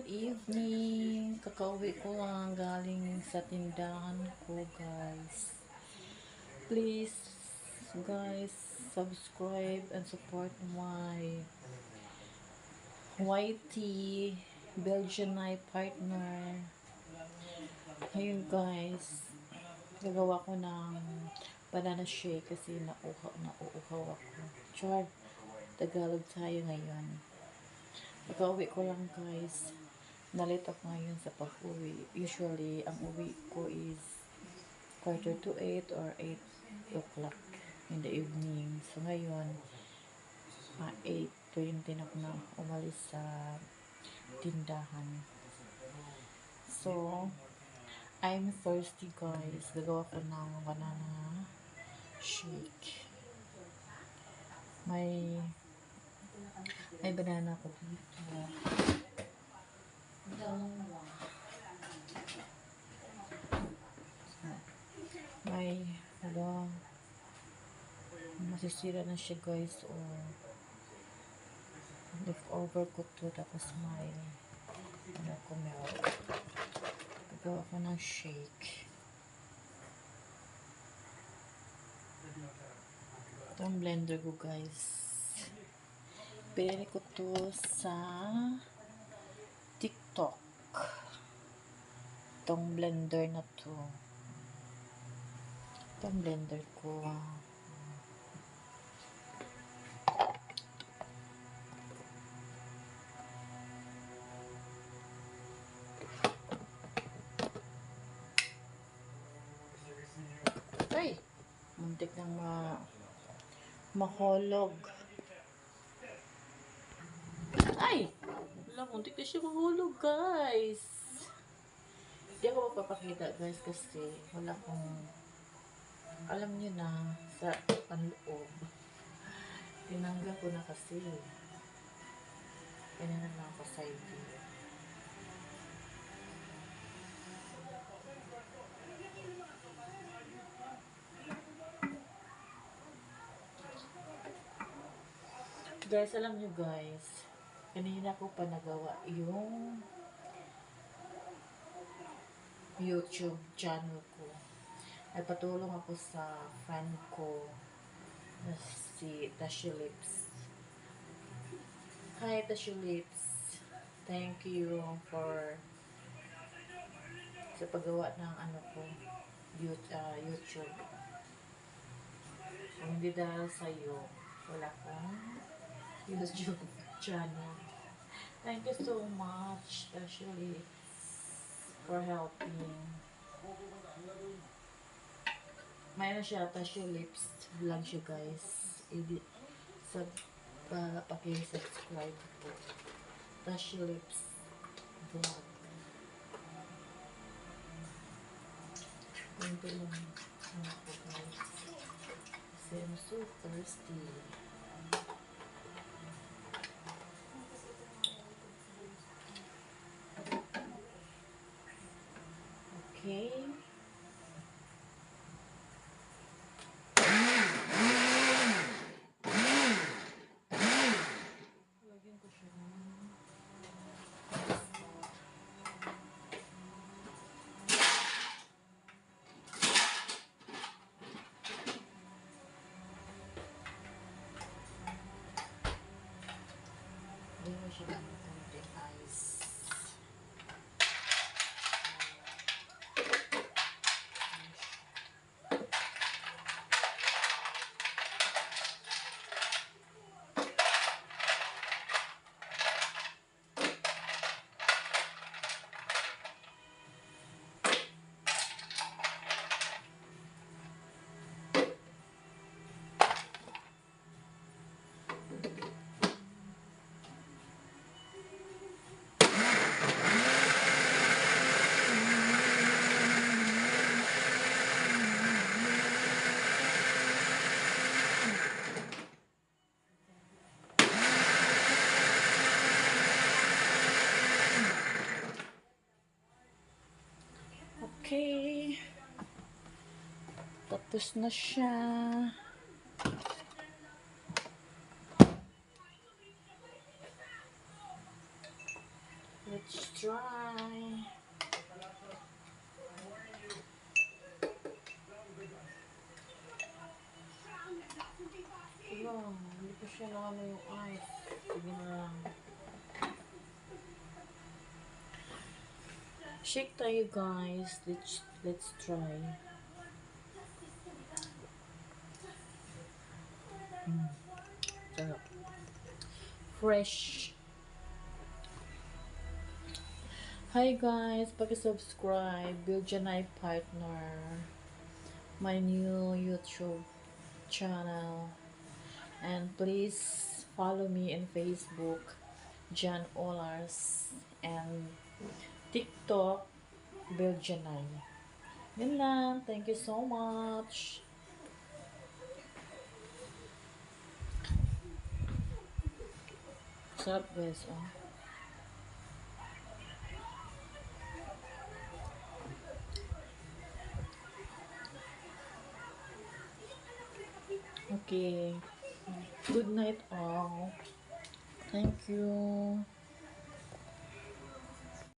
Good evening. Kakauwi ko lang galing sa tindahan ko, guys. Please, guys, subscribe and support my YT Belgian Night partner. Ayun, guys. Gagawa ko ng banana shake kasi nauuhaw ako. Char, Tagalog tayo ngayon. Pag-uwi ko lang, guys. Nalit ako ngayon sa pag-uwi. Usually, ang uwi ko is 7:45 or 8 o'clock in the evening. So, ngayon, 8:20 na ako na umalis sa tindahan. So, I'm thirsty, guys. Gagawa ko ng banana shake. May banana ko dito. May masisira na siya, guys, o leftover ko to, tapos may milk. Gagawa ko ng shake. Ito ang blender ko, guys. Pinili ko to sa TikTok. Itong blender na to. Itong blender ko. Ay! Muntik nang mahulog. Ay! Wala, muntik na siya mahulog, guys. Hindi ako magpapakita, guys, kasi wala kong alam nyo na sa panloob. Tinanggal ko na kasi. Kanya na lang ako sa idea. Guys, alam nyo, guys, kanina ko pa nagawa yung YouTube channel ko. Nagpatulong ako sa friend ko na si Tashi Lips. Hi, Tashi Lips. Thank you for sa paggawa ng YouTube. Kung hindi dahil sa'yo, wala kong YouTube channel. Thank you so much, Tashi, for helping. Mayroon siya, Tashi Lips vlog siya, guys. Paki-subscribe po. Tashi Lips vlog. Ganito lang ako, guys. Kasi I'm so thirsty. Okay. Lagyan ko siya ng konting ice. Okay. Tapos na siya. Let's try. Wala, hindi ko siya naano yung ice. Sige na lang. Shake tayo guys. Let's try. Sarap. Fresh. Hi guys, paki-subscribe. Biljanay Partner. My new YouTube channel. And please follow me in Facebook, Jan Olars, and TikTok, Biljanay. Yun lang. Thank you so much. Sarap guys, oh. Okay. Good night all. Thank you.